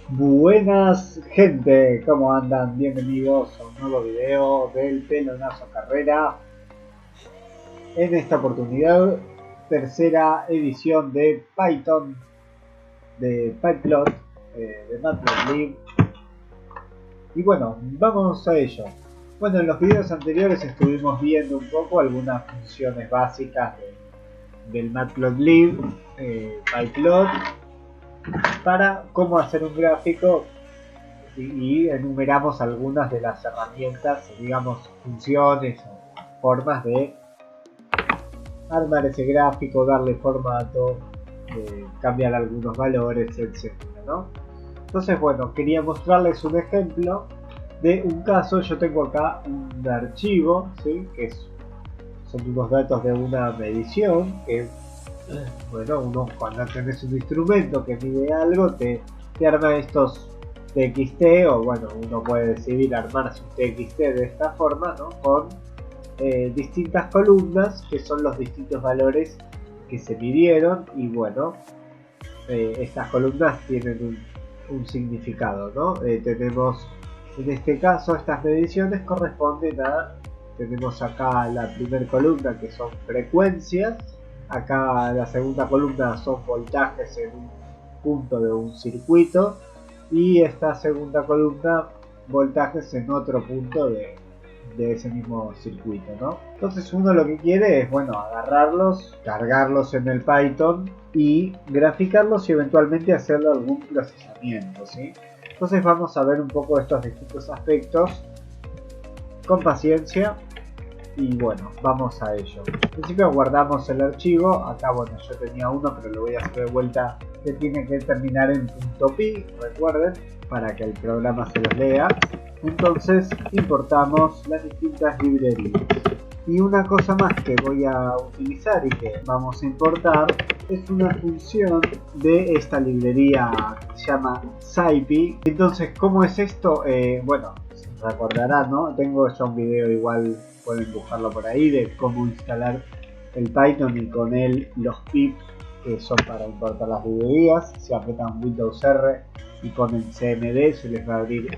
Buenas gente, ¿cómo andan? Bienvenidos a un nuevo video del Pelonazo Carrera. En esta oportunidad, tercera edición de Python, de Pyplot, de Matplotlib. Y bueno, vamos a ello. Bueno, en los videos anteriores estuvimos viendo un poco algunas funciones básicas del Matplotlib, Pyplot, para cómo hacer un gráfico. Y enumeramos algunas de las herramientas, digamos, funciones o formas de armar ese gráfico, darle formato, cambiar algunos valores, etcétera, ¿no? Entonces, bueno, quería mostrarles un ejemplo de un caso. Yo tengo acá un archivo, ¿sí? Son unos datos de una medición que, bueno, cuando tenés un instrumento que mide algo, te arma estos TXT, o bueno, uno puede decidir armarse un TXT de esta forma, ¿no? Con distintas columnas que son los distintos valores que se midieron. Y bueno, estas columnas tienen un significado, ¿no? Tenemos, en este caso, estas mediciones corresponden tenemos acá la primera columna, que son frecuencias. Acá la segunda columna son voltajes en un punto de un circuito, y esta segunda columna, voltajes en otro punto de ese mismo circuito, ¿no? Entonces uno lo que quiere es, bueno, agarrarlos, cargarlos en el Python y graficarlos y eventualmente hacerle algún procesamiento, ¿sí? Entonces vamos a ver un poco estos distintos aspectos con paciencia. Y bueno, vamos a ello. En principio guardamos el archivo. Acá, bueno, yo tenía uno, pero lo voy a hacer de vuelta, que tiene que terminar en .py, recuerden, para que el programa se los lea. Entonces importamos las distintas librerías. Y una cosa más que voy a utilizar y que vamos a importar es una función de esta librería que se llama scipy. Entonces, ¿cómo es esto? Bueno, se recordarán, ¿no? Tengo ya un video, igual pueden buscarlo por ahí, de cómo instalar el Python y con él los pip, que son para importar las librerías. Si apretan Windows R y ponen cmd, se les va a abrir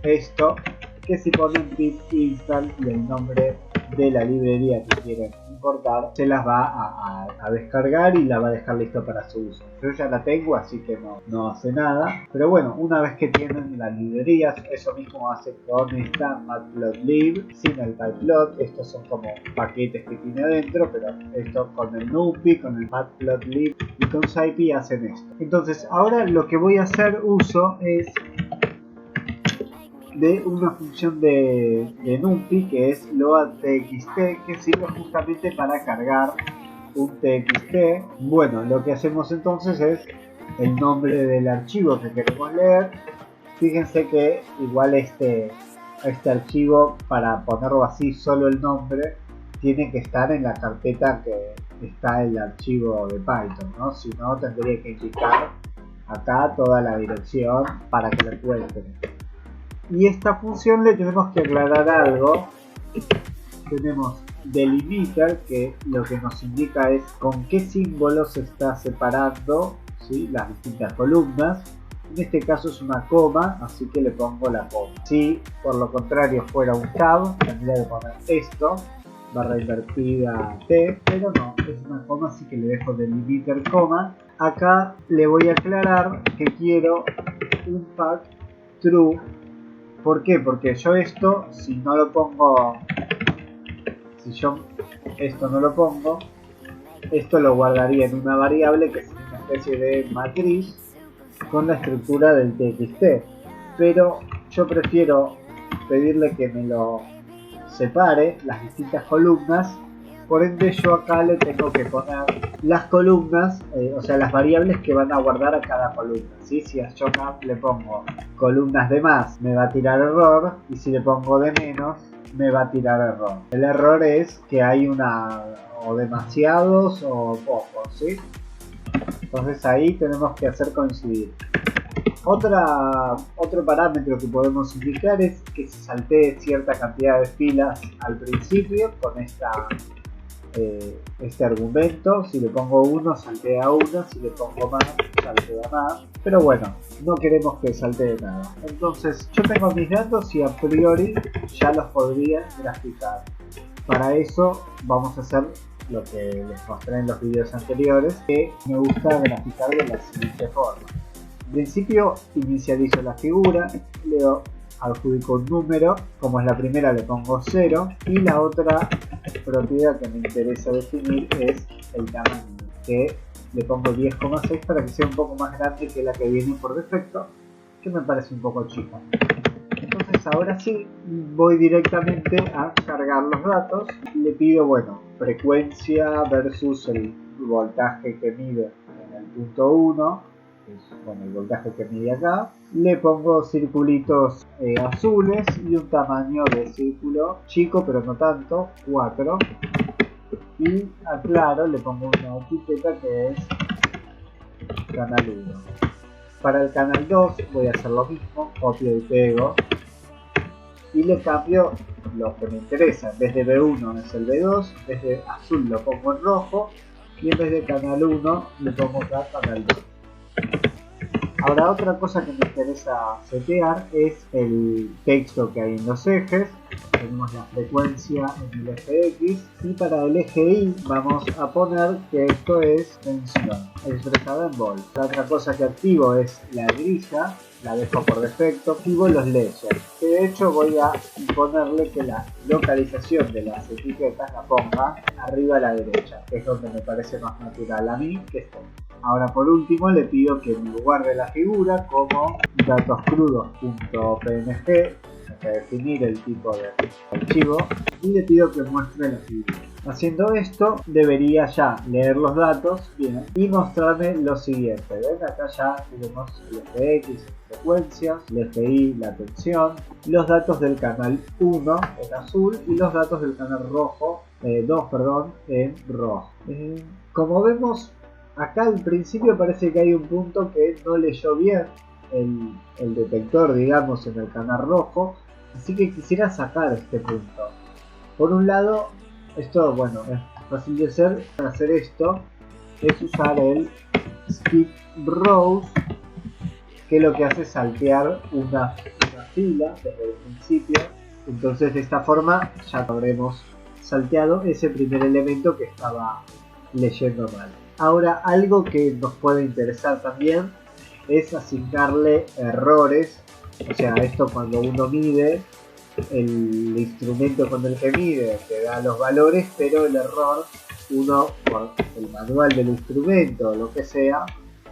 esto, que si ponen pip install y el nombre de la librería que quieren importar, se las va a descargar y la va a dejar listo para su uso. Yo ya la tengo, así que no hace nada, pero bueno, una vez que tienen las librerías, eso mismo hace con esta Matplotlib sin el Pyplot. Estos son como paquetes que tiene adentro, pero esto con el NumPy, con el Matplotlib y con scipy hacen esto. Entonces ahora lo que voy a hacer uso es de una función de NumPy, que es loadTXT, que sirve justamente para cargar un TXT. Bueno, lo que hacemos entonces es el nombre del archivo que queremos leer. Fíjense que igual este archivo, para ponerlo así, solo el nombre, tiene que estar en la carpeta que está el archivo de Python, ¿no? Si no, tendría que indicar acá toda la dirección para que lo encuentren. Y esta función le tenemos que aclarar algo. Tenemos delimiter, que lo que nos indica es con qué símbolo se está separando, ¿sí?, las distintas columnas. En este caso es una coma, así que le pongo la coma. Si por lo contrario fuera un tab, tendría que poner esto, barra invertida t, pero no, es una coma, así que le dejo delimiter coma. Acá le voy a aclarar que quiero un pack true. ¿Por qué? Porque yo esto, si yo esto no lo pongo, esto lo guardaría en una variable que es una especie de matriz con la estructura del TXT. Pero yo prefiero pedirle que me lo separe las distintas columnas. Por ende, yo acá le tengo que poner las columnas, o sea, las variables que van a guardar a cada columna, ¿sí? Si yo acá le pongo columnas de más, me va a tirar error, y si le pongo de menos, me va a tirar error. El error es que hay o demasiados o pocos, ¿sí? Entonces ahí tenemos que hacer coincidir. Otro parámetro que podemos indicar es que se saltee cierta cantidad de filas al principio con este argumento. Si le pongo 1, saltea 1, si le pongo más, saltea más. pero bueno, no queremos que saltee nada. Entonces yo tengo mis datos y a priori ya los podría graficar. Para eso vamos a hacer lo que les mostré en los videos anteriores, que me gusta graficar de la siguiente forma. En principio inicializo la figura, le adjudico un número, como es la primera le pongo 0 y la otra propiedad que me interesa definir es el tamaño, que le pongo 10,6 para que sea un poco más grande que la que viene por defecto, que me parece un poco chica. Entonces ahora sí voy directamente a cargar los datos. Le pido, bueno, frecuencia versus el voltaje que mide en el punto 1, que es, bueno, el voltaje que mide acá. Le pongo circulitos azules y un tamaño de círculo chico, pero no tanto, 4. Y aclaro, le pongo una etiqueta que es canal 1. Para el canal 2 voy a hacer lo mismo, copio y pego. Y le cambio lo que me interesa. En vez de B1 es el B2, en vez de azul lo pongo en rojo y en vez de canal 1 le pongo acá canal 2. Ahora otra cosa que me interesa setear es el texto que hay en los ejes. Tenemos la frecuencia en el eje X y para el eje Y vamos a poner que esto es tensión expresada en volt. La otra cosa que activo es la grilla, la dejo por defecto, activo los layers, que de hecho voy a ponerle que la localización de las etiquetas la ponga arriba a la derecha, que es donde me parece más natural a mí que esté. Ahora por último le pido que en lugar de la figura como datoscrudos.png, que definir el tipo de archivo, y le pido que muestre la figura. Haciendo esto debería ya leer los datos bien y mostrarme lo siguiente. ¿Ven? Acá ya tenemos el FX, frecuencias, el FI, la tensión, los datos del canal 1 en azul y los datos del canal 2 en rojo. Como vemos acá al principio parece que hay un punto que no leyó bien el detector, digamos, en el canal rojo, así que quisiera sacar este punto. Por un lado, esto, bueno, es fácil de hacer. Para hacer esto es usar el skip rows, que lo que hace es saltear una fila desde el principio. Entonces de esta forma ya habremos salteado ese primer elemento que estaba leyendo mal. Ahora algo que nos puede interesar también es asignarle errores. O sea, esto cuando uno mide, el instrumento con el que mide te da los valores, pero el error, uno por el manual del instrumento o lo que sea,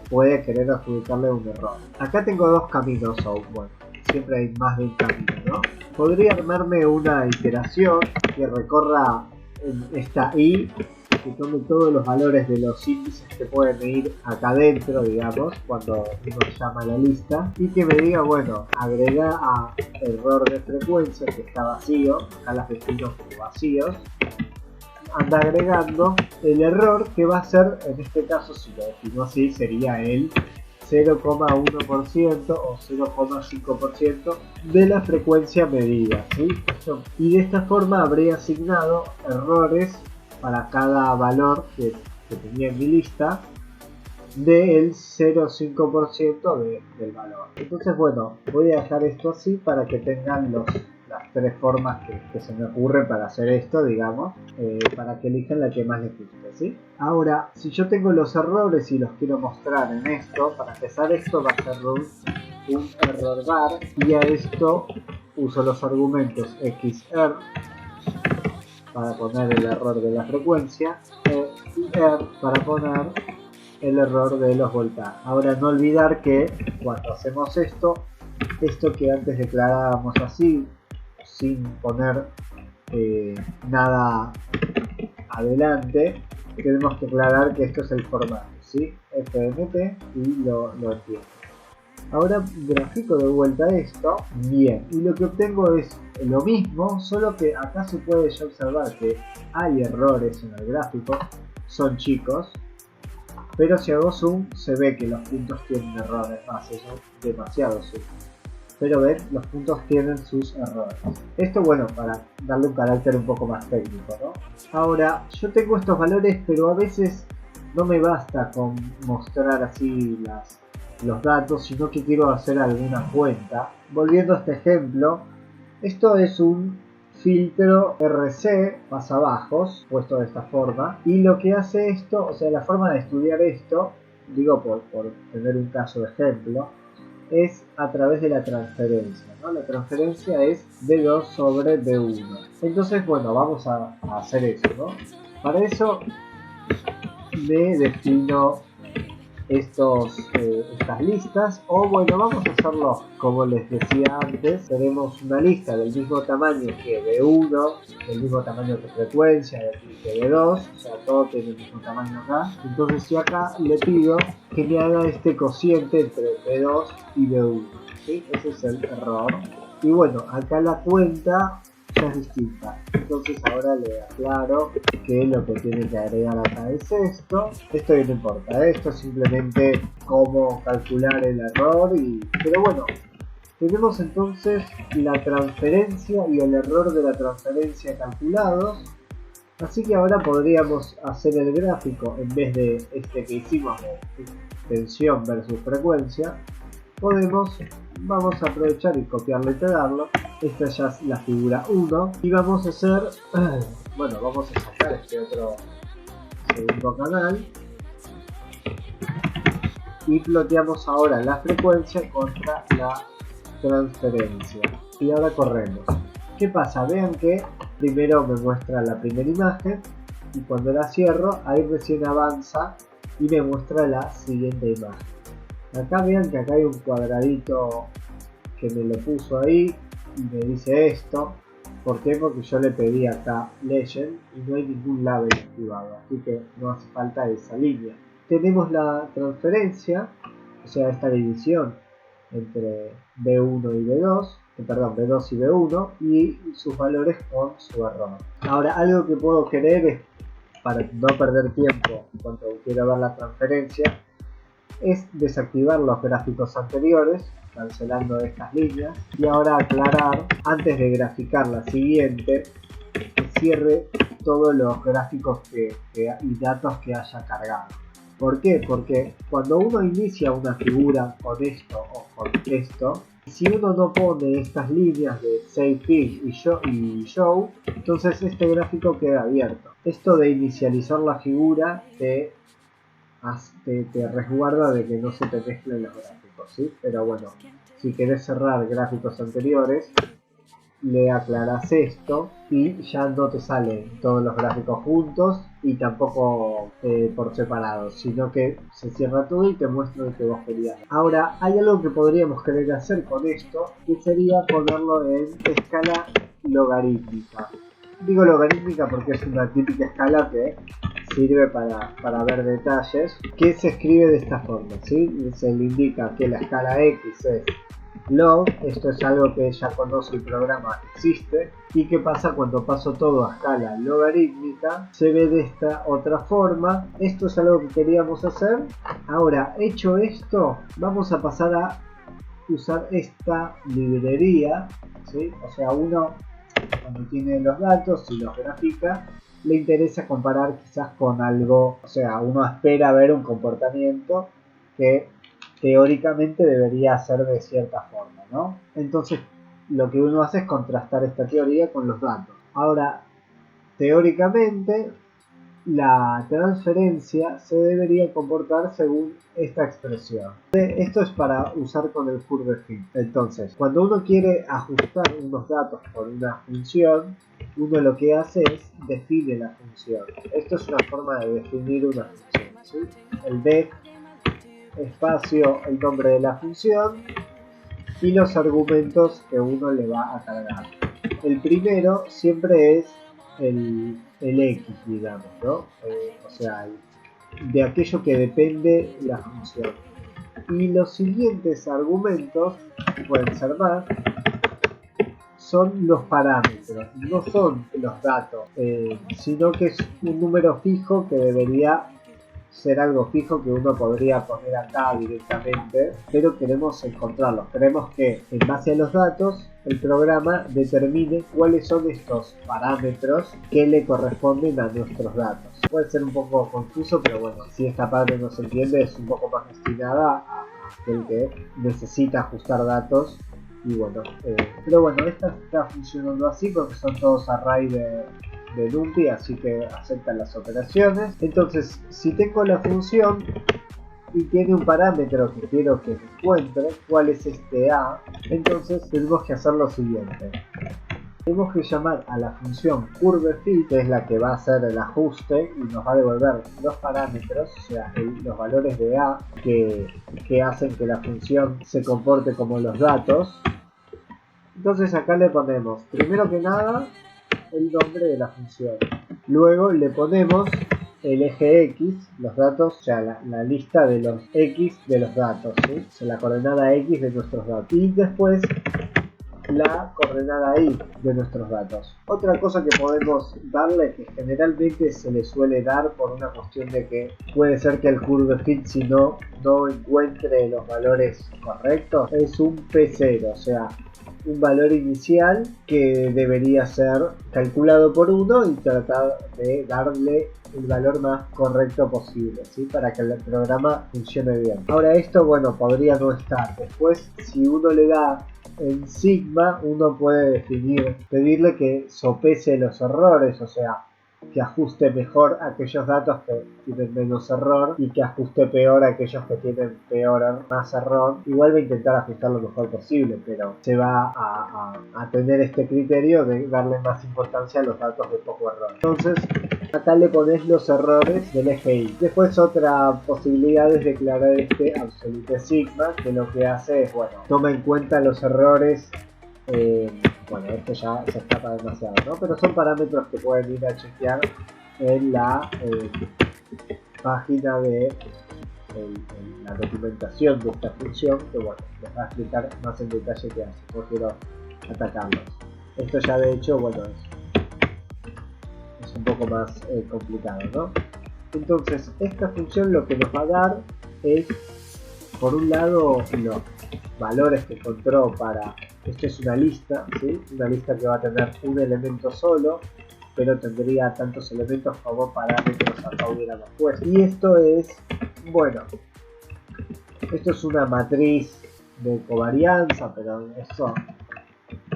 puede querer adjudicarle un error. Acá tengo dos caminos, bueno, siempre hay más de un camino, ¿no? Podría armarme una iteración que recorra esta I, que tome todos los valores de los índices que pueden ir acá adentro, digamos, cuando uno llama a la lista, y que me diga, bueno, agrega a error de frecuencia que está vacío, acá las defino como vacíos, anda agregando el error que va a ser, en este caso si lo defino así, sería el 0,1% o 0,5% de la frecuencia medida, ¿sí? Y de esta forma habría asignado errores para cada valor que tenía en mi lista del 0,5% del valor. Entonces, bueno, voy a dejar esto así para que tengan las tres formas que se me ocurren para hacer esto, digamos, para que elijan la que más les guste, ¿sí? Ahora, si yo tengo los errores y los quiero mostrar en esto, para empezar esto va a ser un error bar, y a esto uso los argumentos xer para poner el error de la frecuencia y er para poner el error de los voltajes. Ahora no olvidar que cuando hacemos esto que antes declarábamos así, sin poner nada adelante, tenemos que aclarar que esto es el formato, ¿sí? FMT, y lo entiendo. Ahora grafico de vuelta esto, bien, y lo que obtengo es lo mismo, solo que acá se puede ya observar que hay errores en el gráfico, son chicos, pero si hago zoom se ve que los puntos tienen errores, más eso, demasiado zoom. Pero ven, los puntos tienen sus errores. Esto, bueno, para darle un carácter un poco más técnico, ¿no? Ahora, yo tengo estos valores, pero a veces no me basta con mostrar así los datos, sino que quiero hacer alguna cuenta. Volviendo a este ejemplo, esto es un filtro RC pasabajos, puesto de esta forma, y lo que hace esto, o sea, la forma de estudiar esto, digo por tener un caso de ejemplo, es a través de la transferencia, ¿no? La transferencia es B2 sobre B1. Entonces, bueno, vamos a hacer eso, ¿no? Para eso me defino estas listas, o bueno, vamos a hacerlo como les decía antes. Tenemos una lista del mismo tamaño que B1, del mismo tamaño que frecuencia, que B2, o sea, todo tiene el mismo tamaño acá. Entonces yo acá le pido que me haga este cociente entre B2 y B1, ¿sí? Ese es el error. Y bueno, acá la cuenta ya es distinta. Entonces ahora le aclaro que lo que tiene que agregar acá es esto. Esto no importa, esto es simplemente cómo calcular el error. Pero bueno, tenemos entonces la transferencia y el error de la transferencia calculados. Así que ahora podríamos hacer el gráfico, en vez de este que hicimos de tensión versus frecuencia, vamos a aprovechar y copiarlo y pegarlo. Esta ya es la figura 1 y vamos a hacer, bueno, vamos a sacar este otro segundo canal y ploteamos ahora la frecuencia contra la transferencia. Y ahora corremos. ¿Qué pasa? Vean que primero me muestra la primera imagen y cuando la cierro, ahí recién avanza y me muestra la siguiente imagen. Acá vean que acá hay un cuadradito que me lo puso ahí y me dice esto. ¿Por qué? Porque yo le pedí acá Legend y no hay ningún label activado, así que no hace falta esa línea. Tenemos la transferencia, o sea, esta división entre B1 y B2, perdón, B2 y B1 y sus valores con su error. Ahora, algo que puedo querer es, para no perder tiempo cuando quiero ver la transferencia, es desactivar los gráficos anteriores, cancelando estas líneas, y ahora aclarar, antes de graficar la siguiente, que cierre todos los gráficos y datos que haya cargado. ¿Por qué? Porque cuando uno inicia una figura con esto o con esto, si uno no pone estas líneas de Save Fish y Show, entonces este gráfico queda abierto. Esto de inicializar la figura te resguarda de que no se te mezclen los gráficos, ¿sí? Pero bueno, si querés cerrar gráficos anteriores, le aclaras esto y ya no te salen todos los gráficos juntos y tampoco por separado, sino que se cierra todo y te muestra lo que vos querías. Ahora, hay algo que podríamos querer hacer con esto, que sería ponerlo en escala logarítmica. Digo logarítmica porque es una típica escala que sirve para ver detalles, que se escribe de esta forma, ¿sí? Se le indica que la escala X es log, esto es algo que ya conoce el programa, existe, y qué pasa cuando paso todo a escala logarítmica, se ve de esta otra forma. Esto es algo que queríamos hacer. Ahora, hecho esto, vamos a pasar a usar esta librería, ¿sí? O sea, uno cuando tiene los datos y los grafica, le interesa comparar quizás con algo, o sea, uno espera ver un comportamiento que teóricamente debería ser de cierta forma, ¿no? Entonces lo que uno hace es contrastar esta teoría con los datos. Ahora, teóricamente la transferencia se debería comportar según esta expresión. Esto es para usar con el curve fit. Entonces, cuando uno quiere ajustar unos datos por una función, uno lo que hace es define la función. Esto es una forma de definir una función, ¿sí? El def espacio, el nombre de la función y los argumentos que uno le va a cargar. El primero siempre es el X, digamos, ¿no? O sea, de aquello que depende la función. Y los siguientes argumentos, pueden ser más, son los parámetros, no son los datos, sino que es un número fijo que debería ser algo fijo que uno podría poner acá directamente, pero queremos encontrarlos. Queremos que en base a los datos el programa determine cuáles son estos parámetros que le corresponden a nuestros datos. Puede ser un poco confuso, pero bueno, si esta parte no se entiende, es un poco más destinada el que necesita ajustar datos. Y bueno, pero bueno, esta está funcionando así porque son todos array de NumPy, así que aceptan las operaciones. Entonces, si tengo la función y tiene un parámetro que quiero que encuentre, cuál es este A, entonces tenemos que hacer lo siguiente. Tenemos que llamar a la función curveFit, que es la que va a hacer el ajuste y nos va a devolver los parámetros, o sea, los valores de A que hacen que la función se comporte como los datos. Entonces acá le ponemos, primero que nada, el nombre de la función. Luego le ponemos el eje X, los datos, o sea, la lista de los X de los datos, ¿sí? O sea, la coordenada X de nuestros datos. Y después la coordenada Y de nuestros datos. Otra cosa que podemos darle, que generalmente se le suele dar por una cuestión de que puede ser que el curveFit, si no encuentre los valores correctos, es un P0, o sea, un valor inicial que debería ser calculado por 1 y tratar de darle el valor más correcto posible, ¿sí? Para que el programa funcione bien. Ahora esto, bueno, podría no estar. Después, si uno le da en sigma, uno puede pedirle que sopese los errores, o sea, que ajuste mejor aquellos datos que tienen menos error y que ajuste peor aquellos que tienen más error. Igual va a intentar ajustar lo mejor posible, pero se va a tener este criterio de darle más importancia a los datos de poco error. Entonces acá le pones los errores del eje Y. Después otra posibilidad es declarar este absolute sigma, que lo que hace es, bueno, toma en cuenta los errores. Bueno, esto ya se escapa demasiado, ¿no? Pero son parámetros que pueden ir a chequear en la página de en la documentación de esta función, que bueno, les va a explicar más en detalle qué hace. No quiero atacarlos. Esto ya de hecho, bueno, es un poco más complicado, ¿no? Entonces, esta función lo que nos va a dar es, por un lado, los valores que encontró para... Esto es una lista, ¿sí? Una lista que va a tener un elemento solo, pero tendría tantos elementos como parámetros acá hubiéramos puesto. Y esto es, bueno, esto es una matriz de covarianza, pero eso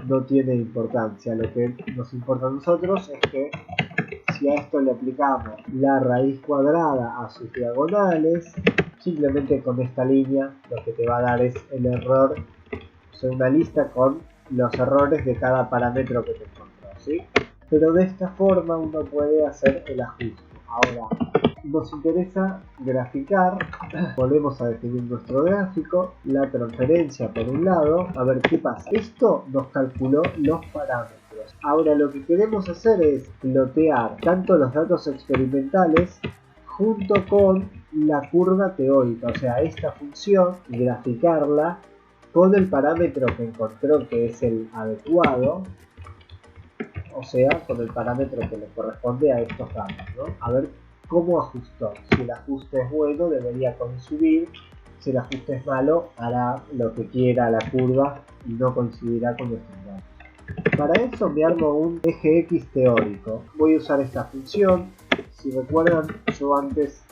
no tiene importancia. Lo que nos importa a nosotros es que si a esto le aplicamos la raíz cuadrada a sus diagonales, simplemente con esta línea lo que te va a dar es el error, o sea, una lista con los errores de cada parámetro que te encontró, ¿sí? Pero de esta forma uno puede hacer el ajuste. Ahora, nos interesa graficar, volvemos a definir nuestro gráfico, la transferencia por un lado, a ver qué pasa. Esto nos calculó los parámetros. Ahora lo que queremos hacer es plotear tanto los datos experimentales junto con la curva teórica, o sea, esta función, y graficarla con el parámetro que encontró que es el adecuado, o sea, con el parámetro que le corresponde a estos datos, ¿no? A ver cómo ajustó. Si el ajuste es bueno, debería coincidir. Si el ajuste es malo, hará lo que quiera la curva y no coincidirá con nuestros datos. Para eso me armo un eje X teórico. Voy a usar esta función. Si recuerdan, yo antes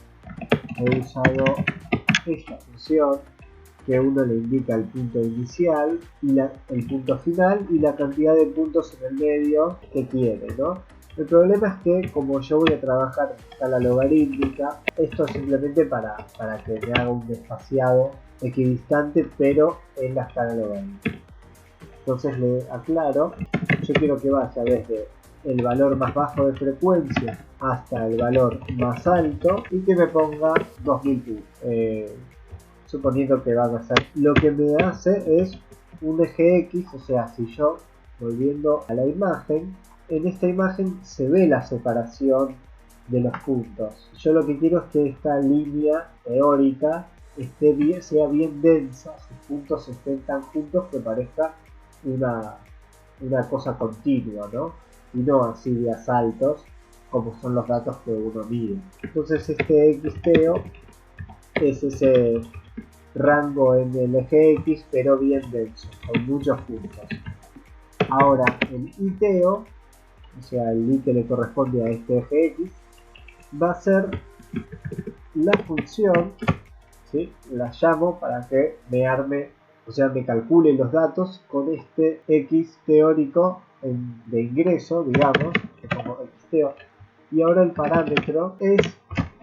he usado esta función, que uno le indica el punto inicial y el punto final y la cantidad de puntos en el medio que quiere, ¿no? El problema es que como yo voy a trabajar en escala logarítmica, esto es simplemente para que me haga un espaciado equidistante, pero en la escala logarítmica. Entonces le aclaro, yo quiero que vaya desde el valor más bajo de frecuencia hasta el valor más alto y que me ponga 2000 puntos. Suponiendo que van a ser, lo que me hace es un eje X, o sea, si yo, volviendo a la imagen, en esta imagen se ve la separación de los puntos. Yo lo que quiero es que esta línea teórica sea bien densa, sus puntos estén tan juntos que parezca una cosa continua, ¿no? Y no así de asaltos como son los datos que uno mide. Entonces este xteo es ese rango en el eje X, pero bien denso, con muchos puntos. Ahora el iteo, o sea el i que le corresponde a este eje X, va a ser la función, ¿sí? La llamo para que me arme, o sea, me calcule los datos con este X teórico de ingreso, digamos, que pongo X teo. Y ahora el parámetro es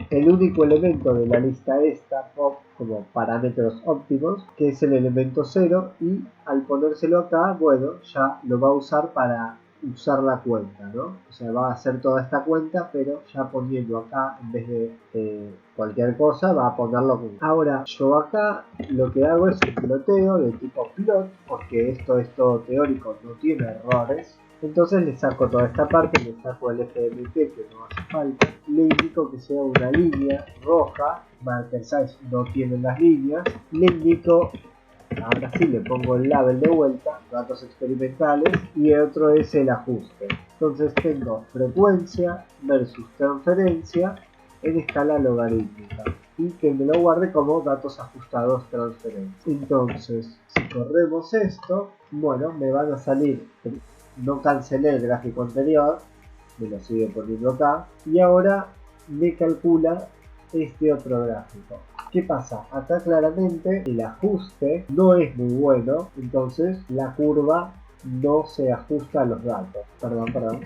el único elemento de la lista esta pop como parámetros óptimos, que es el elemento 0, y al ponérselo acá, bueno, ya lo va a usar para usar la cuenta, ¿no? O sea, va a hacer toda esta cuenta, pero ya poniendo acá, en vez de cualquier cosa, va a ponerlo como. Ahora, yo acá lo que hago es un piloteo de tipo plot, porque esto es todo teórico, no tiene errores. Entonces le saco toda esta parte, le saco el FMT que no hace falta, le indico que sea una línea roja, marker size no tiene las líneas, le indico, ahora sí le pongo el label de vuelta, datos experimentales, y otro es el ajuste. Entonces tengo frecuencia versus transferencia en escala logarítmica y que me lo guarde como datos ajustados transferencia. Entonces, si corremos esto, bueno, me van a salir. No cancelé el gráfico anterior, me lo sigue poniendo acá, y ahora me calcula este otro gráfico. ¿Qué pasa? Acá claramente el ajuste no es muy bueno, entonces la curva no se ajusta a los datos. Perdón.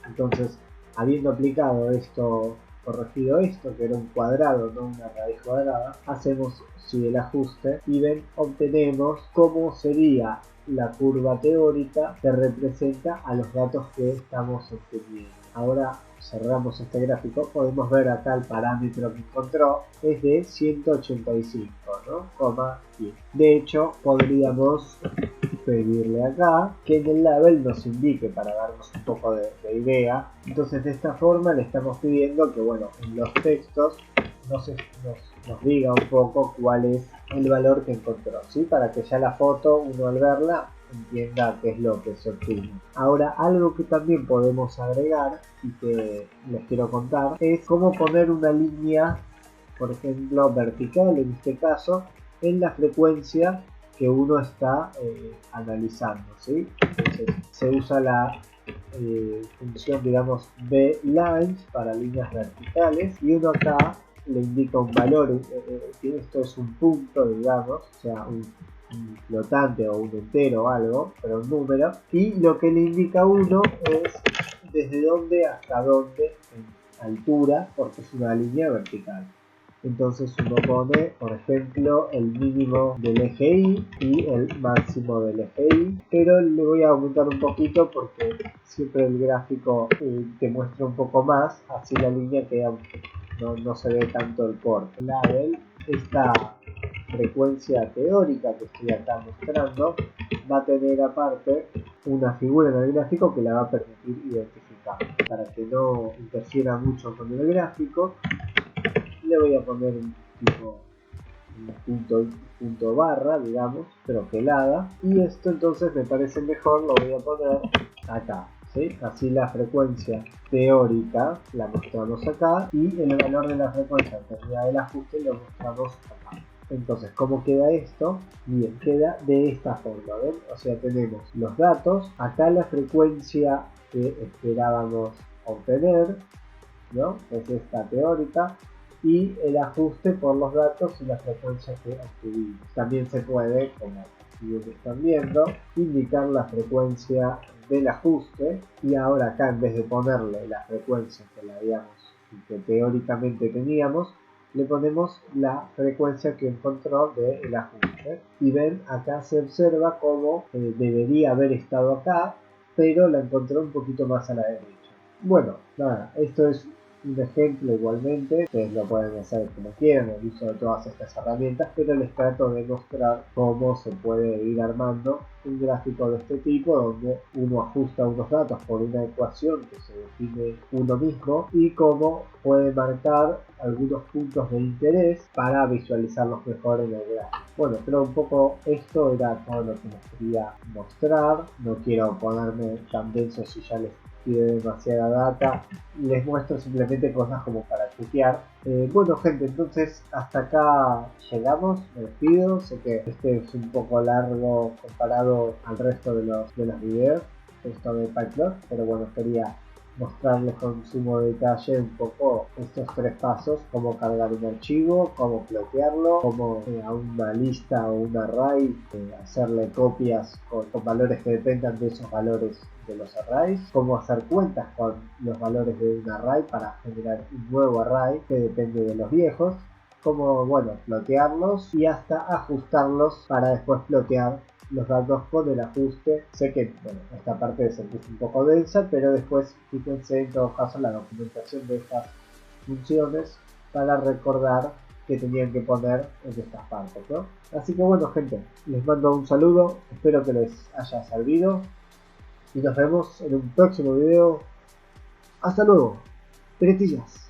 Entonces, habiendo aplicado esto, corregido esto, que era un cuadrado, no una raíz cuadrada, hacemos el ajuste y ven, obtenemos cómo sería la curva teórica que representa a los datos que estamos obteniendo. Ahora cerramos este gráfico, podemos ver acá el parámetro que encontró es de 185, ¿no? Coma 10. De hecho, podríamos pedirle acá que en el label nos indique para darnos un poco de idea. Entonces de esta forma le estamos pidiendo que, bueno, en los textos nos diga un poco cuál es el valor que encontró, ¿sí? Para que ya la foto, uno al verla, entienda qué es lo que se obtiene. Ahora, algo que también podemos agregar y que les quiero contar es cómo poner una línea, por ejemplo, vertical en este caso, en la frecuencia que uno está analizando, ¿sí? Entonces, se usa la función, digamos, B-lines para líneas verticales y uno acá le indica un valor, esto es un punto, digamos, o sea, un flotante o un entero o algo, pero un número, y lo que le indica uno es desde dónde hasta dónde en altura, porque es una línea vertical. Entonces uno pone, por ejemplo, el mínimo del eje Y y el máximo del eje Y, pero le voy a aumentar un poquito porque siempre el gráfico te muestra un poco más, así la línea queda, no se ve tanto el corte. Label, esta frecuencia teórica que estoy acá mostrando, va a tener aparte una figura en el gráfico que la va a permitir identificar. Para que no interfiera mucho con el gráfico, le voy a poner un tipo un punto barra, digamos, troquelada, y esto entonces me parece mejor, lo voy a poner acá, ¿sí? Así la frecuencia teórica la mostramos acá y el valor de la frecuencia en realidad del ajuste lo mostramos acá. Entonces, ¿cómo queda esto? Bien, queda de esta forma, ¿ven? O sea, tenemos los datos, acá la frecuencia que esperábamos obtener, ¿no? Es esta teórica, y el ajuste por los datos y la frecuencia que obtuvimos. También se puede, como están viendo, indicar la frecuencia del ajuste, y ahora acá en vez de ponerle la frecuencia que teóricamente teníamos, le ponemos la frecuencia que encontró del ajuste, y ven, acá se observa cómo debería haber estado acá, pero la encontró un poquito más a la derecha. Bueno, nada, esto es un ejemplo igualmente, ustedes lo pueden hacer como quieran, el uso de todas estas herramientas, pero les trato de mostrar cómo se puede ir armando un gráfico de este tipo, donde uno ajusta unos datos por una ecuación que se define uno mismo, y cómo puede marcar algunos puntos de interés para visualizarlos mejor en el gráfico. Bueno, creo un poco esto era todo lo que les quería mostrar. No quiero ponerme tan denso si ya les pide demasiada data, les muestro simplemente cosas como para chequear. Bueno gente, entonces hasta acá llegamos, me despido, sé que este es un poco largo comparado al resto de los videos, esto de PyPlot, pero bueno, quería mostrarles con sumo detalle un poco estos 3 pasos: cómo cargar un archivo, cómo flotearlo, cómo a una lista o un array hacerle copias con valores que dependan de esos valores de los arrays, cómo hacer cuentas con los valores de un array para generar un nuevo array que depende de los viejos, cómo, bueno, flotearlos y hasta ajustarlos para después flotear los datos con el ajuste. Sé que, bueno, esta parte se puso un poco densa, pero después fíjense en todo caso la documentación de estas funciones para recordar que tenían que poner en estas partes, ¿no? Así que bueno, gente, les mando un saludo, espero que les haya servido y nos vemos en un próximo video. Hasta luego, peretillas.